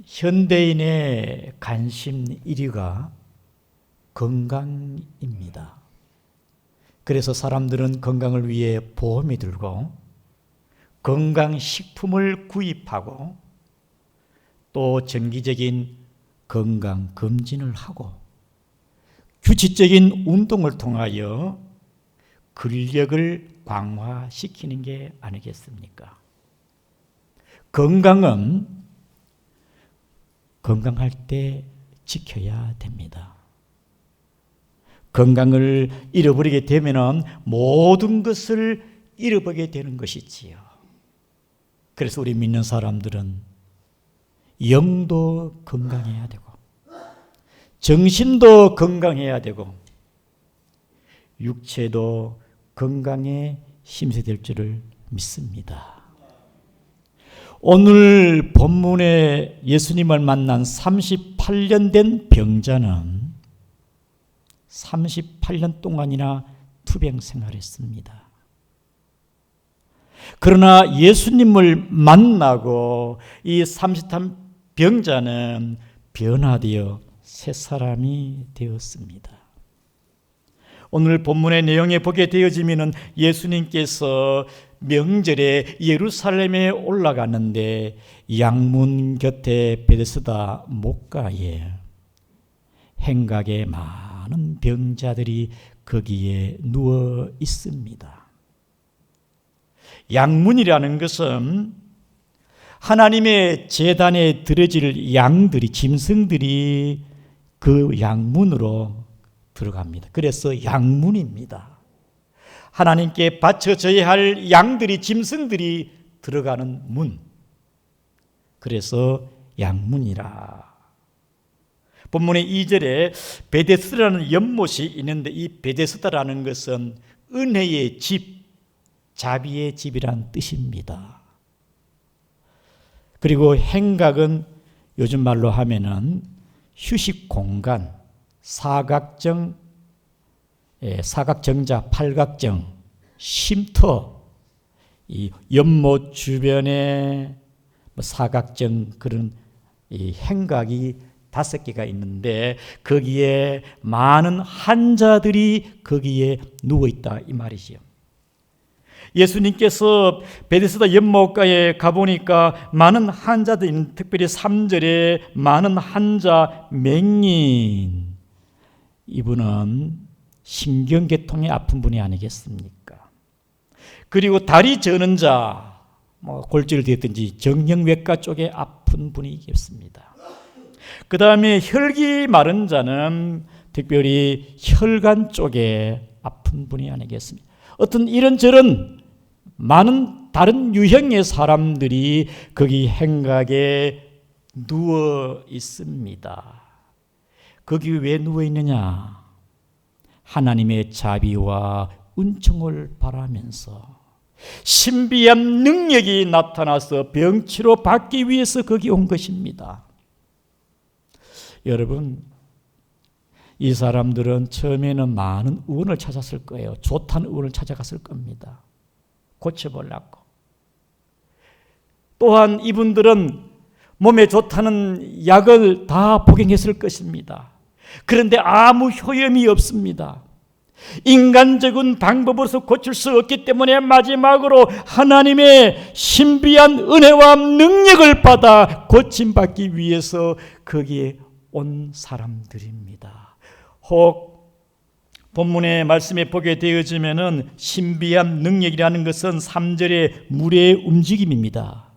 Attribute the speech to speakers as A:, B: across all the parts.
A: 현대인의 관심 1위가 건강입니다. 그래서 사람들은 건강을 위해 보험이 들고 건강식품을 구입하고 또 정기적인 건강검진을 하고 규칙적인 운동을 통하여 근력을 강화시키는 게 아니겠습니까? 건강은 건강할 때 지켜야 됩니다. 건강을 잃어버리게 되면 모든 것을 잃어버리게 되는 것이지요. 그래서 우리 믿는 사람들은 영도 건강해야 되고 정신도 건강해야 되고 육체도 건강에 심세될 줄을 믿습니다. 오늘 본문에 예수님을 만난 38년 된 병자는 38년 동안이나 투병 생활했습니다. 그러나 예수님을 만나고 이 33 병자는 변화되어 새 사람이 되었습니다. 오늘 본문의 내용에 보게 되어지면 예수님께서 명절에 예루살렘에 올라가는데 양문 곁에 베데스다 목가에 행각에 많은 병자들이 거기에 누워 있습니다. 양문이라는 것은 하나님의 제단에 드려질 양들이, 짐승들이 그 양문으로 들어갑니다. 그래서 양문입니다. 하나님께 바쳐져야 할 양들이, 짐승들이 들어가는 문. 그래서 양문이라. 본문의 2절에 베데스다라는 연못이 있는데 이 베데스다라는 것은 은혜의 집, 자비의 집이란 뜻입니다. 그리고 행각은 요즘 말로 하면은 휴식 공간, 사각정자, 팔각정, 쉼터, 이 연못 주변에 사각정 그런 이 행각이 5개가 있는데 거기에 많은 환자들이 거기에 누워 있다 이 말이지요. 예수님께서 베데스다 연못가에 가보니까 많은 환자들, 특별히 3절에 많은 환자 맹인, 이분은 신경계통에 아픈 분이 아니겠습니까? 그리고 다리 저는 자, 골절이 됐든지 정형외과 쪽에 아픈 분이겠습니다. 그 다음에 혈기 마른 자는 특별히 혈관 쪽에 아픈 분이 아니겠습니까? 어떤 이런저런 많은 다른 유형의 사람들이 거기 행각에 누워 있습니다. 거기 왜 누워 있느냐? 하나님의 자비와 은총을 바라면서 신비한 능력이 나타나서 병치료 받기 위해서 거기 온 것입니다. 여러분, 이 사람들은 처음에는 많은 의원을 찾았을 거예요. 좋다는 의원을 찾아갔을 겁니다. 고쳐보려고. 또한 이분들은 몸에 좋다는 약을 다 복용했을 것입니다. 그런데 아무 효험이 없습니다. 인간적인 방법으로서 고칠 수 없기 때문에 마지막으로 하나님의 신비한 은혜와 능력을 받아 고침받기 위해서 거기에 온 사람들입니다. 혹 본문의 말씀에 보게 되어지면은 신비한 능력이라는 것은 3절의 물의 움직임입니다.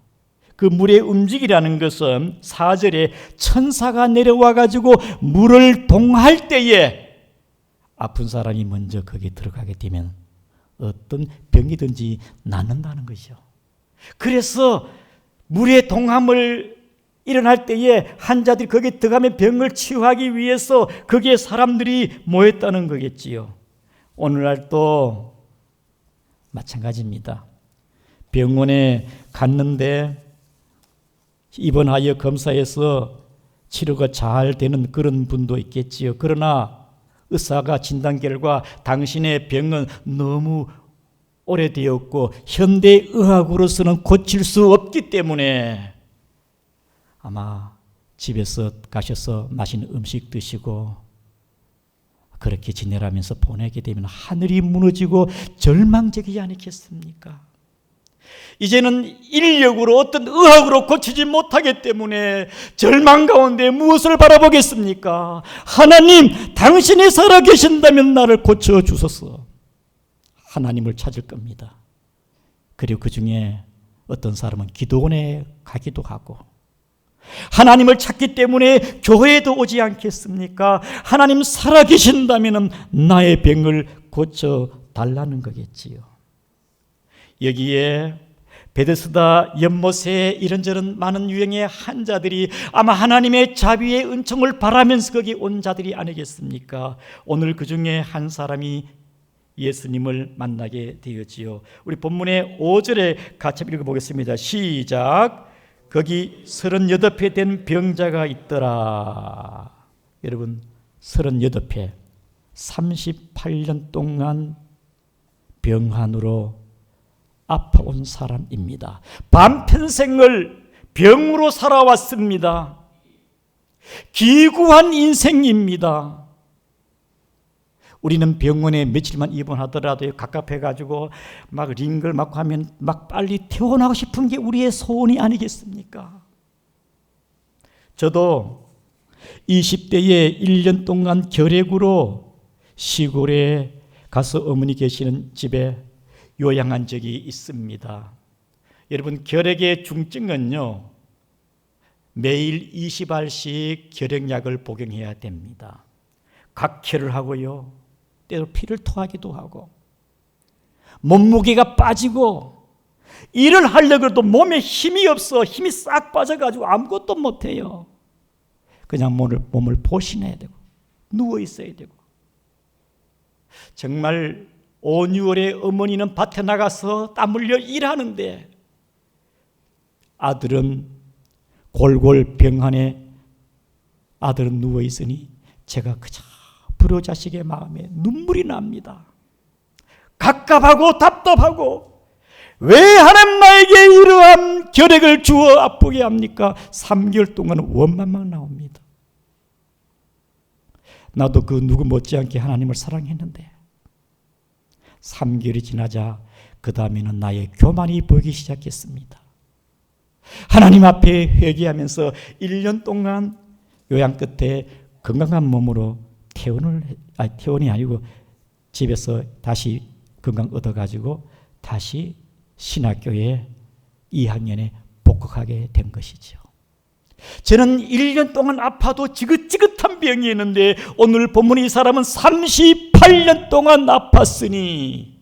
A: 그 물의 움직이라는 것은 4절에 천사가 내려와 가지고 물을 동할 때에 아픈 사람이 먼저 거기에 들어가게 되면 어떤 병이든지 낫는다는 것이죠. 그래서 물의 동함을 일어날 때에 환자들이 거기에 들어가면 병을 치유하기 위해서 거기에 사람들이 모였다는 거겠지요. 오늘날도 마찬가지입니다. 병원에 갔는데 입원하여 검사해서 치료가 잘 되는 그런 분도 있겠지요. 그러나 의사가 진단 결과 당신의 병은 너무 오래되었고 현대의학으로서는 고칠 수 없기 때문에 아마 집에서 가셔서 맛있는 음식 드시고 그렇게 지내라면서 보내게 되면 하늘이 무너지고 절망적이지 않겠습니까? 이제는 인력으로 어떤 의학으로 고치지 못하기 때문에 절망 가운데 무엇을 바라보겠습니까? 하나님, 당신이 살아계신다면 나를 고쳐주소서. 하나님을 찾을 겁니다. 그리고 그 중에 어떤 사람은 기도원에 가기도 하고, 하나님을 찾기 때문에 교회에도 오지 않겠습니까? 하나님 살아계신다면 나의 병을 고쳐달라는 거겠지요. 여기에 베데스다 연못에 이런저런 많은 유형의 환자들이 아마 하나님의 자비의 은총을 바라면서 거기 온 자들이 아니겠습니까? 오늘 그 중에 한 사람이 예수님을 만나게 되었지요. 우리 본문의 5절에 같이 읽어보겠습니다. 시작. 거기 38회 된 병자가 있더라. 여러분, 38회 38년 동안 병환으로 아파온 사람입니다. 반평생을 병으로 살아왔습니다. 기구한 인생입니다. 우리는 병원에 며칠만 입원하더라도 갑갑해가지고 막 링글 맞고 하면 막 빨리 퇴원하고 싶은 게 우리의 소원이 아니겠습니까? 저도 20대에 1년 동안 결핵으로 시골에 가서 어머니 계시는 집에 요양한 적이 있습니다. 여러분, 결핵의 중증은요, 매일 20알씩 결핵약을 복용해야 됩니다. 각혈을 하고요, 때로 피를 토하기도 하고, 몸무게가 빠지고, 일을 하려고 해도 몸에 힘이 없어. 힘이 싹 빠져가지고 아무것도 못해요. 그냥 몸을 보신해야 되고 누워 있어야 되고. 정말 5, 6월에 어머니는 밭에 나가서 땀 흘려 일하는데 아들은 골골 병환에 아들은 누워 있으니 제가 그저 불효자식의 마음에 눈물이 납니다. 갑갑하고 답답하고, 왜 하나님 나에게 이러한 결핵을 주어 아프게 합니까? 3개월 동안 원망만 나옵니다. 나도 그 누구 못지않게 하나님을 사랑했는데 3개월이 지나자 그 다음에는 나의 교만이 보이기 시작했습니다. 하나님 앞에 회개하면서 1년 동안 요양 끝에 건강한 몸으로 퇴원이 아니고 집에서 다시 건강 얻어가지고 다시 신학교에 2학년에 복학하게 된 것이죠. 저는 1년 동안 아파도 지긋지긋한 병이었는데 오늘 본문 이 사람은 38년 동안 아팠으니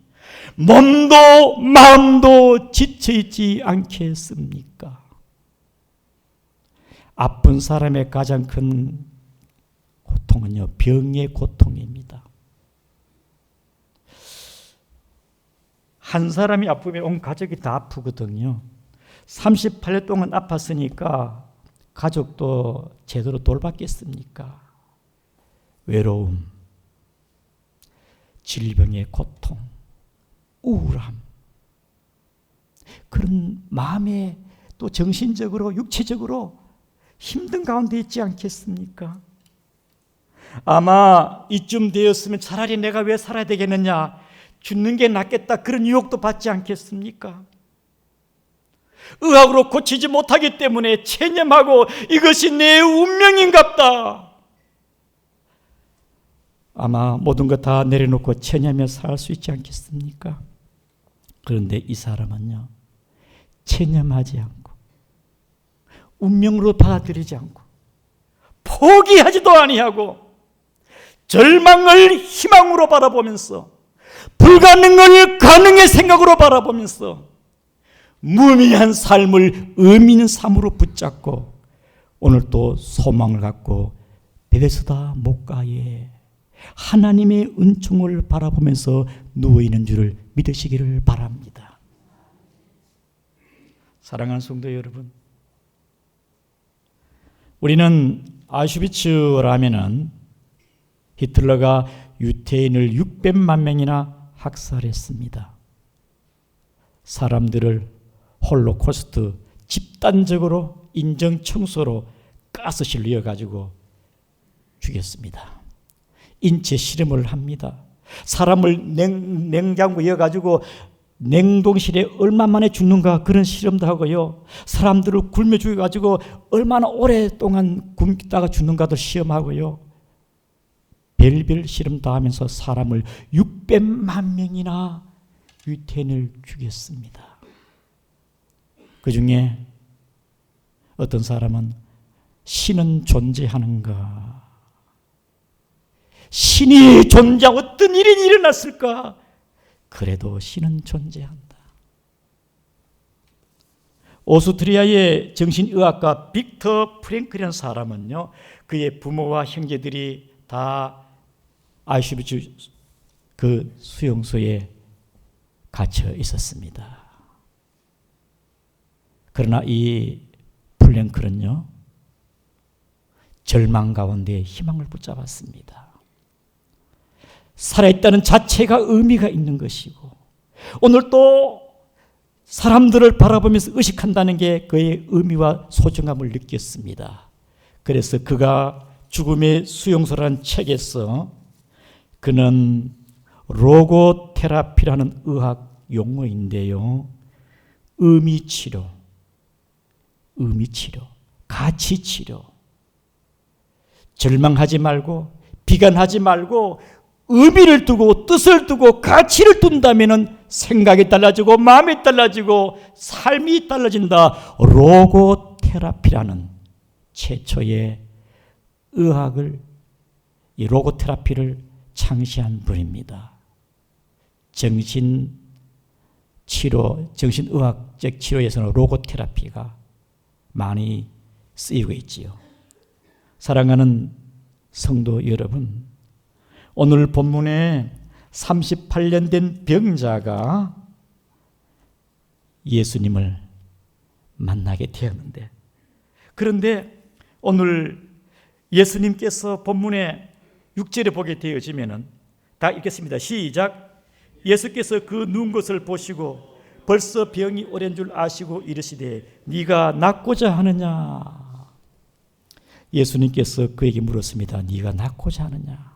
A: 몸도 마음도 지쳐있지 않겠습니까? 아픈 사람의 가장 큰 고통은요, 병의 고통입니다. 한 사람이 아프면 온 가족이 다 아프거든요. 38년 동안 아팠으니까 가족도 제대로 돌봤겠습니까? 외로움, 질병의 고통, 우울함, 그런 마음에 또 정신적으로 육체적으로 힘든 가운데 있지 않겠습니까? 아마 이쯤 되었으면 차라리 내가 왜 살아야 되겠느냐, 죽는 게 낫겠다, 그런 유혹도 받지 않겠습니까? 의학으로 고치지 못하기 때문에 체념하고 이것이 내 운명인갑다. 아마 모든 것 다 내려놓고 체념하며 살 수 있지 않겠습니까? 그런데 이 사람은요, 체념하지 않고 운명으로 받아들이지 않고 포기하지도 아니하고 절망을 희망으로 바라보면서 불가능을 가능의 생각으로 바라보면서 무의미한 삶을 의미 있는 삶으로 붙잡고 오늘 또 소망을 갖고 베데스다 목가에 하나님의 은총을 바라보면서 누워있는 줄을 믿으시기를 바랍니다. 사랑하는 성도 여러분, 우리는 아우슈비츠를 하면은 히틀러가 유태인을 600만 명이나 학살했습니다. 사람들을 홀로코스트 집단적으로 인정청소로 가스실로 이어가지고 죽였습니다. 인체 실험을 합니다. 사람을 냉장고에 이어가지고 냉동실에 얼마 만에 죽는가 그런 실험도 하고요. 사람들을 굶여 죽여가지고 얼마나 오랫동안 굶다가 죽는가도 시험하고요. 별별 실험 다 하면서 사람을 600만 명이나 유태인을 죽였습니다. 그 중에 어떤 사람은 신은 존재하는가? 신이 존재하고 어떤 일이 일어났을까? 그래도 신은 존재한다. 오스트리아의 정신의학가 빅터 프랭클이라는 사람은요, 그의 부모와 형제들이 다 아우슈비츠 그 수용소에 갇혀 있었습니다. 그러나 이 프랭클은요, 절망 가운데 희망을 붙잡았습니다. 살아있다는 자체가 의미가 있는 것이고, 오늘 또 사람들을 바라보면서 의식한다는 게 그의 의미와 소중함을 느꼈습니다. 그래서 그가 죽음의 수용소라는 책에서 그는 로고테라피라는 의학 용어인데요, 의미치료, 가치치료, 절망하지 말고 비관하지 말고 의미를 두고 뜻을 두고 가치를 둔다면 생각이 달라지고 마음이 달라지고 삶이 달라진다. 로고테라피라는 최초의 의학을, 이 로고테라피를 창시한 분입니다. 정신의학적 치료에서는 로고테라피가 많이 쓰이고 있지요. 사랑하는 성도 여러분, 오늘 본문에 38년 된 병자가 예수님을 만나게 되었는데, 그런데 오늘 예수님께서 본문에 6절에 보게 되어지면은 다 읽겠습니다. 시작. 예수께서 그 누운 것을 보시고 벌써 병이 오랜 줄 아시고 이르시되 네가 낫고자 하느냐. 예수님께서 그에게 물었습니다. 네가 낫고자 하느냐.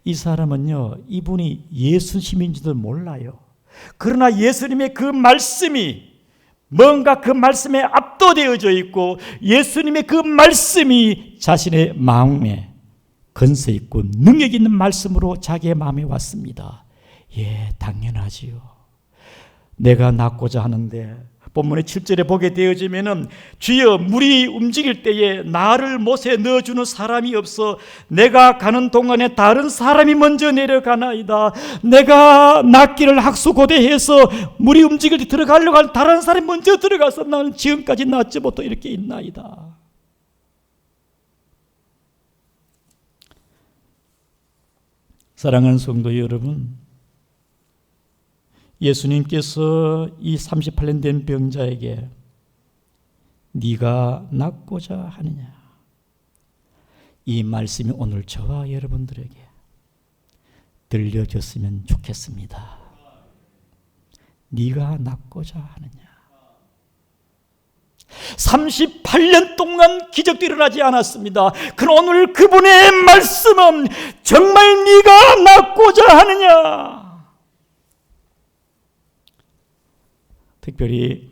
A: 이 사람은요, 이분이 예수님인지도 몰라요. 그러나 예수님의 그 말씀이 뭔가 그 말씀에 압도되어져 있고, 예수님의 그 말씀이 자신의 마음에 건세 있고 능력 있는 말씀으로 자기의 마음에 왔습니다. 예, 당연하지요. 내가 낫고자 하는데, 본문의 7절에 보게 되어지면은 주여 물이 움직일 때에 나를 못에 넣어주는 사람이 없어 내가 가는 동안에 다른 사람이 먼저 내려가나이다. 내가 낫기를 학수고대해서 물이 움직일 때 들어가려고 하는 다른 사람이 먼저 들어가서 나는 지금까지 낫지 못하고 이렇게 있나이다. 사랑하는 성도 여러분, 예수님께서 이 38년 된 병자에게 네가 낫고자 하느냐, 이 말씀이 오늘 저와 여러분들에게 들려졌으면 좋겠습니다. 네가 낫고자 하느냐. 38년 동안 기적도 일어나지 않았습니다. 그러나 오늘 그분의 말씀은 정말 네가 낫고자 하느냐. 특별히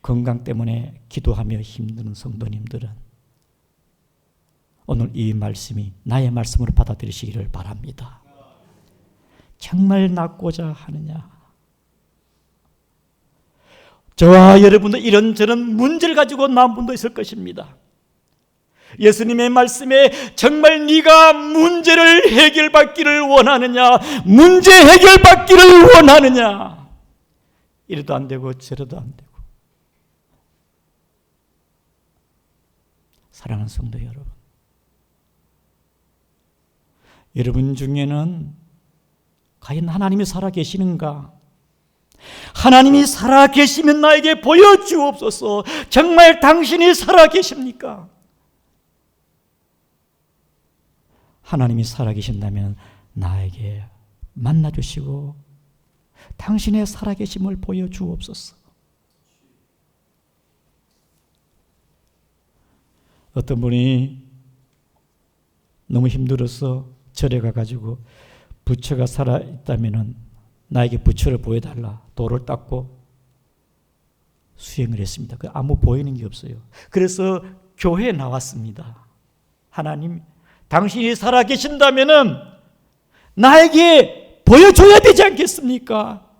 A: 건강 때문에 기도하며 힘드는 성도님들은 오늘 이 말씀이 나의 말씀으로 받아들이시기를 바랍니다. 정말 낫고자 하느냐. 저와 여러분도 이런저런 문제를 가지고 나온 분도 있을 것입니다. 예수님의 말씀에 정말 네가 문제를 해결받기를 원하느냐, 문제 해결받기를 원하느냐. 이래도 안 되고 저래도 안 되고. 사랑하는 성도 여러분, 여러분 중에는 과연 하나님이 살아계시는가? 하나님이 살아계시면 나에게 보여주옵소서. 정말 당신이 살아계십니까? 하나님이 살아계신다면 나에게 만나주시고 당신의 살아계심을 보여주옵소서. 어떤 분이 너무 힘들어서 절에 가가지고 부처가 살아있다면 나에게 부처를 보여달라. 돌을 닦고 수행을 했습니다. 아무 보이는 게 없어요. 그래서 교회에 나왔습니다. 하나님, 당신이 살아계신다면 나에게 보여줘야 되지 않겠습니까?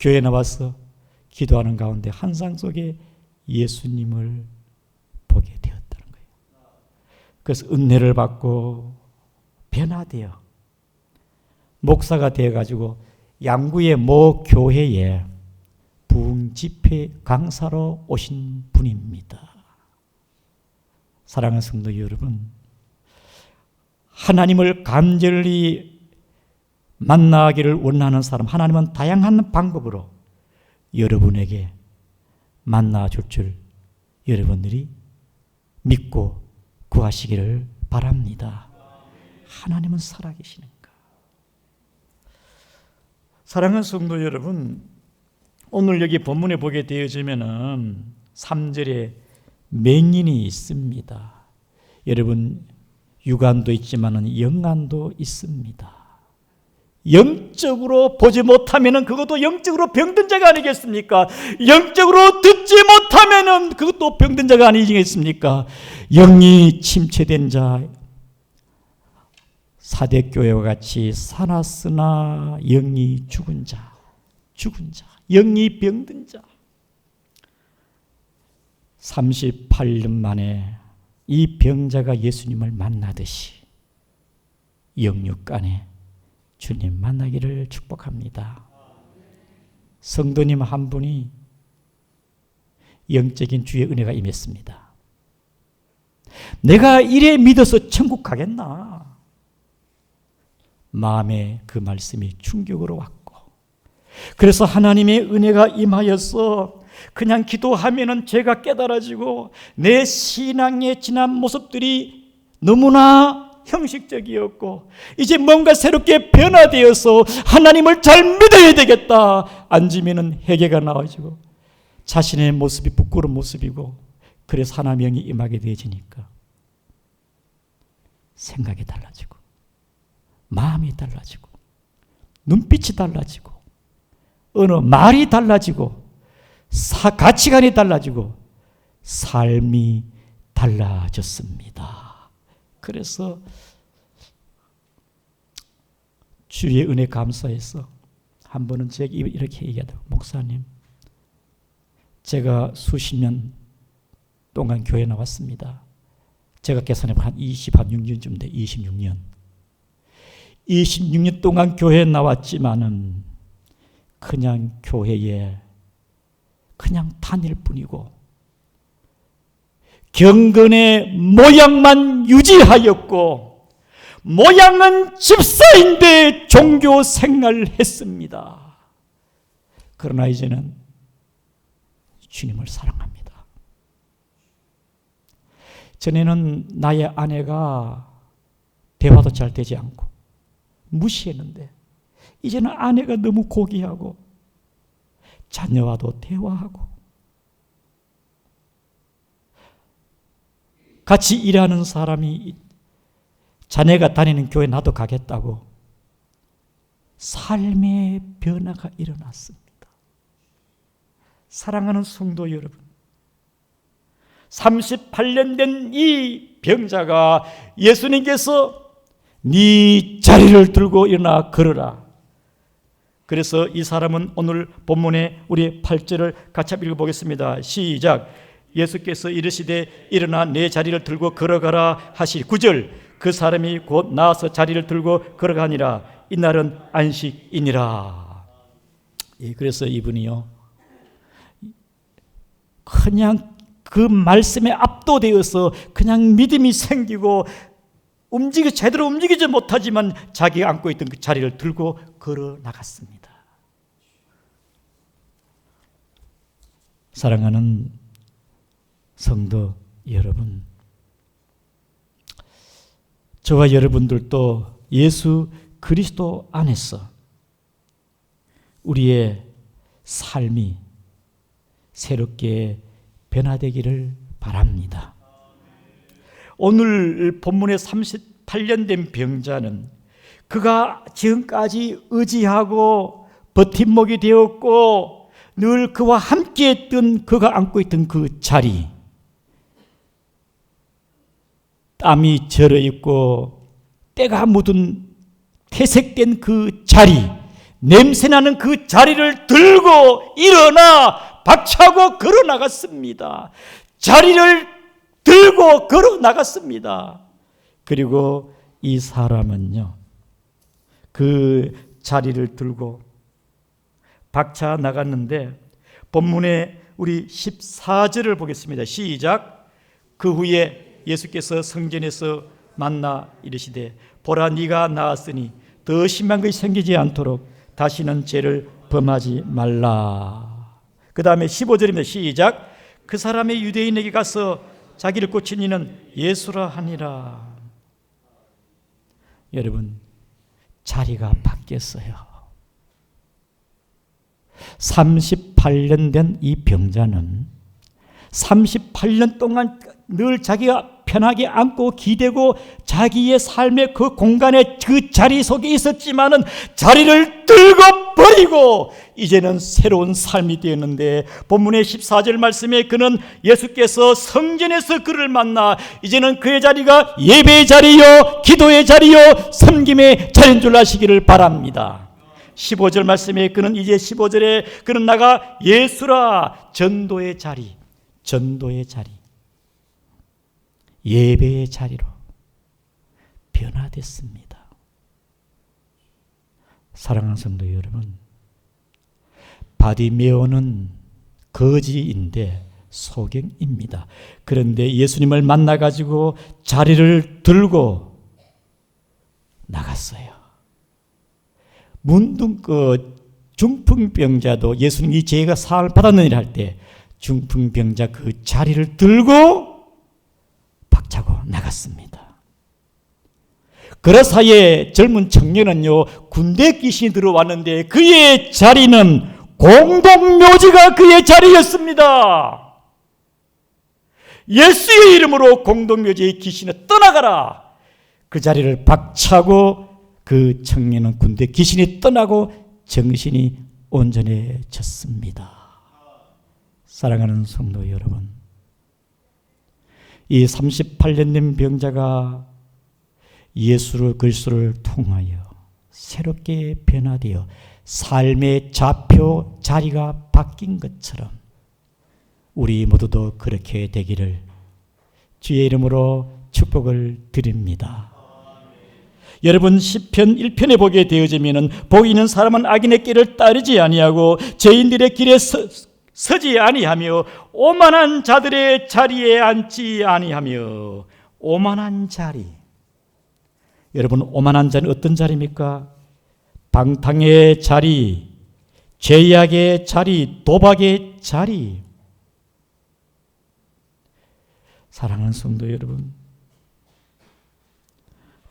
A: 교회에 나와서 기도하는 가운데 환상 속에 예수님을 보게 되었다는 거예요. 그래서 은혜를 받고 변화되어 목사가 되어가지고 양구의 모 교회에 부흥 집회 강사로 오신 분입니다. 사랑하는 성도 여러분, 하나님을 간절히 만나기를 원하는 사람, 하나님은 다양한 방법으로 여러분에게 만나줄 줄 여러분들이 믿고 구하시기를 바랍니다. 하나님은 살아계시는가? 사랑하는 성도 여러분, 오늘 여기 본문에 보게 되어지면은 3절에 맹인이 있습니다. 여러분, 육안도 있지만은 영안도 있습니다. 영적으로 보지 못하면은 그것도 영적으로 병든 자가 아니겠습니까? 영적으로 듣지 못하면은 그것도 병든 자가 아니겠습니까? 영이 침체된 자, 사대교회와 같이 살았으나 영이 죽은 자, 영이 병든 자. 38년 만에 이 병자가 예수님을 만나듯이 영육간에 주님 만나기를 축복합니다. 성도님 한 분이 영적인 주의 은혜가 임했습니다. 내가 이래 믿어서 천국 가겠나? 마음에 그 말씀이 충격으로 왔고, 그래서 하나님의 은혜가 임하여서 그냥 기도하면은 죄가 깨달아지고 내 신앙의 지난 모습들이 너무나 형식적이었고 이제 뭔가 새롭게 변화되어서 하나님을 잘 믿어야 되겠다. 앉으면은 회개가 나와지고 자신의 모습이 부끄러운 모습이고, 그래서 하나님의 영이 임하게 되어지니까 생각이 달라지고 마음이 달라지고 눈빛이 달라지고 어느 말이 달라지고 가치관이 달라지고 삶이 달라졌습니다. 그래서 주의 은혜 감사해서 한 번은 제게 이렇게 얘기하더라고요. 목사님, 제가 수십 년 동안 교회 나왔습니다. 제가 계산해보면 한 26년쯤 돼. 26년 동안 교회에 나왔지만은 그냥 교회에 그냥 다닐 뿐이고 경건의 모양만 유지하였고 모양은 집사인데 종교 생활을 했습니다. 그러나 이제는 주님을 사랑합니다. 전에는 나의 아내가 대화도 잘 되지 않고 무시했는데 이제는 아내가 너무 고귀하고 자녀와도 대화하고 같이 일하는 사람이 자네가 다니는 교회 나도 가겠다고 삶의 변화가 일어났습니다. 사랑하는 성도 여러분, 38년 된 이 병자가 예수님께서 네 자리를 들고 일어나 걸어라. 그래서 이 사람은 오늘 본문에 우리 8절을 같이 읽어보겠습니다. 시작. 예수께서 이르시되 일어나 내 자리를 들고 걸어가라 하시. 9절. 그 사람이 곧 나와서 자리를 들고 걸어가니라. 이날은 안식이니라. 예, 그래서 이분이요 그냥 그 말씀에 압도되어서 그냥 믿음이 생기고 제대로 움직이지 못하지만 자기가 앉고 있던 그 자리를 들고 걸어 나갔습니다. 사랑하는 성도 여러분, 저와 여러분들도 예수 그리스도 안에서 우리의 삶이 새롭게 변화되기를 바랍니다. 오늘 본문의 38년 된 병자는 그가 지금까지 의지하고 버팀목이 되었고 늘 그와 함께 했던 그가 안고 있던 그 자리, 땀이 절어있고 때가 묻은 퇴색된 그 자리, 냄새나는 그 자리를 들고 일어나 박차고 걸어 나갔습니다. 자리를 들고 걸어 나갔습니다. 그리고 이 사람은요, 그 자리를 들고 박차 나갔는데 본문에 우리 14절을 보겠습니다. 시작. 그 후에 예수께서 성전에서 만나 이르시되 보라 네가 나았으니 더 심한 것이 생기지 않도록 다시는 죄를 범하지 말라. 그 다음에 15절입니다. 시작. 그 사람의 유대인에게 가서 자기를 고친 이는 예수라 하니라. 여러분, 자리가 바뀌었어요. 38년 된 이 병자는 38년 동안 늘 자기가 편하게 앉고 기대고 자기의 삶의 그 공간에 그 자리 속에 있었지만은 자리를 들고 버리고 이제는 새로운 삶이 되었는데 본문의 14절 말씀에 그는 예수께서 성전에서 그를 만나 이제는 그의 자리가 예배의 자리요 기도의 자리요 섬김의 자리인 줄 아시기를 바랍니다. 15절 말씀에 그는 이제 15절에 그는 나가 예수라 전도의 자리, 전도의 자리, 예배의 자리로 변화됐습니다. 사랑하는 성도 여러분, 바디메오는 거지인데 소경입니다. 그런데 예수님을 만나가지고 자리를 들고 나갔어요. 문둥 중풍병자도 예수님이 죄가 사함을 받았느니라 할 때 중풍병자 그 자리를 들고 박차고 나갔습니다. 그 사이에 젊은 청년은요 군대 귀신이 들어왔는데 그의 자리는 공동묘지가 그의 자리였습니다. 예수의 이름으로 공동묘지의 귀신을 떠나가라. 그 자리를 박차고 그 청년은 군대 귀신이 떠나고 정신이 온전해졌습니다. 사랑하는 성도 여러분, 이 38년 된 병자가 예수를 그리스도를 통하여 새롭게 변화되어 삶의 좌표 자리가 바뀐 것처럼 우리 모두도 그렇게 되기를 주의 이름으로 축복을 드립니다. 여러분, 시편 1편에 보게 되어지면은 복이 있는 사람은 악인의 길을 따르지 아니하고 죄인들의 길에 서지 아니하며 오만한 자들의 자리에 앉지 아니하며. 오만한 자리, 여러분, 오만한 자는 어떤 자리입니까? 방탕의 자리, 죄악의 자리, 도박의 자리. 사랑하는 성도 여러분,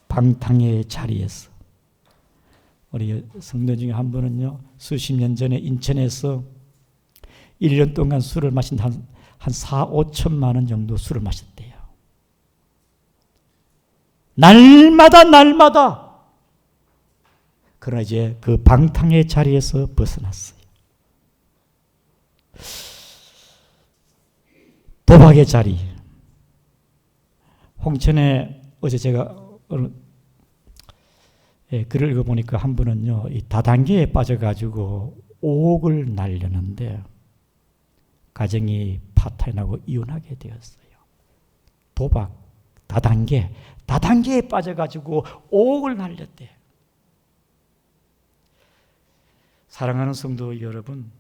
A: 방탕의 자리에서 우리 성도 중에 한 분은요 수십 년 전에 인천에서 1년 동안 술을 마신 한 4, 5천만 원 정도 술을 마셨대요. 날마다. 그러나 이제 그 방탕의 자리에서 벗어났어요. 도박의 자리. 홍천에 어제 제가 글을 읽어보니까 한 분은요 이 다단계에 빠져가지고 5억을 날렸는데 가정이 파탄나고 이혼하게 되었어요. 도박, 다단계에 빠져가지고 5억을 날렸대. 사랑하는 성도 여러분,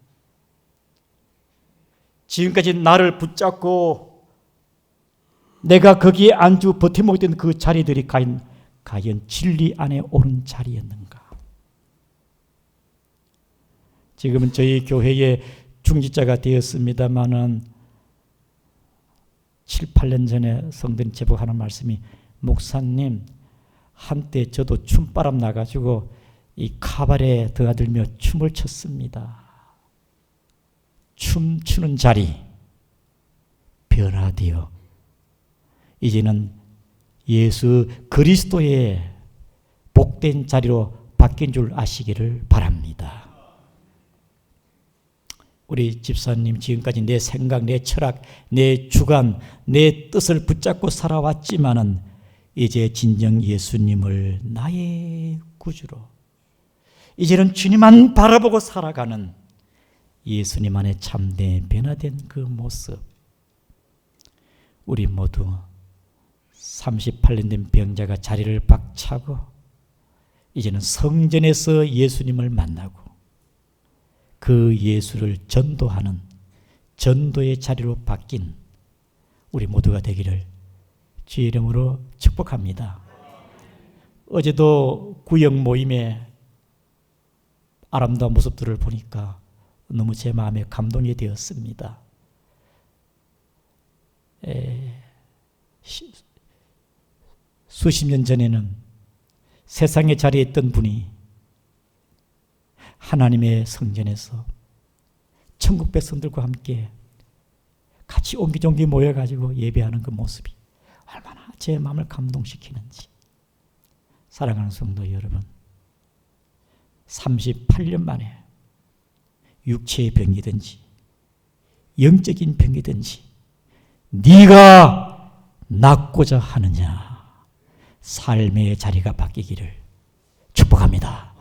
A: 지금까지 나를 붙잡고 내가 거기에 안주 버티고 있던 그 자리들이 과연 진리 안에 옳은 자리였는가? 지금은 저희 교회의 중직자가 되었습니다마는 7, 8년 전에 성도님 제보하는 말씀이 목사님, 한때 저도 춤바람 나가지고 이 카바레에 드나들며 춤을 췄습니다. 춤추는 자리 변화되어 이제는 예수 그리스도의 복된 자리로 바뀐 줄 아시기를 바랍니다. 우리 집사님, 지금까지 내 생각, 내 철학, 내 주관, 내 뜻을 붙잡고 살아왔지만은 이제 진정 예수님을 나의 구주로, 이제는 주님만 바라보고 살아가는 예수님 안에 참된 변화된 그 모습, 우리 모두 38년 된 병자가 자리를 박차고 이제는 성전에서 예수님을 만나고 그 예수를 전도하는 전도의 자리로 바뀐 우리 모두가 되기를 주의 이름으로 축복합니다. 어제도 구역 모임에 아름다운 모습들을 보니까 너무 제 마음에 감동이 되었습니다. 수십 년 전에는 세상의 자리에 있던 분이 하나님의 성전에서 천국 백성들과 함께 같이 옹기종기 모여가지고 예배하는 그 모습이 얼마나 제 마음을 감동시키는지. 사랑하는 성도 여러분, 38년 만에 육체의 병이든지 영적인 병이든지 네가 낫고자 하느냐, 삶의 자리가 바뀌기를 축복합니다.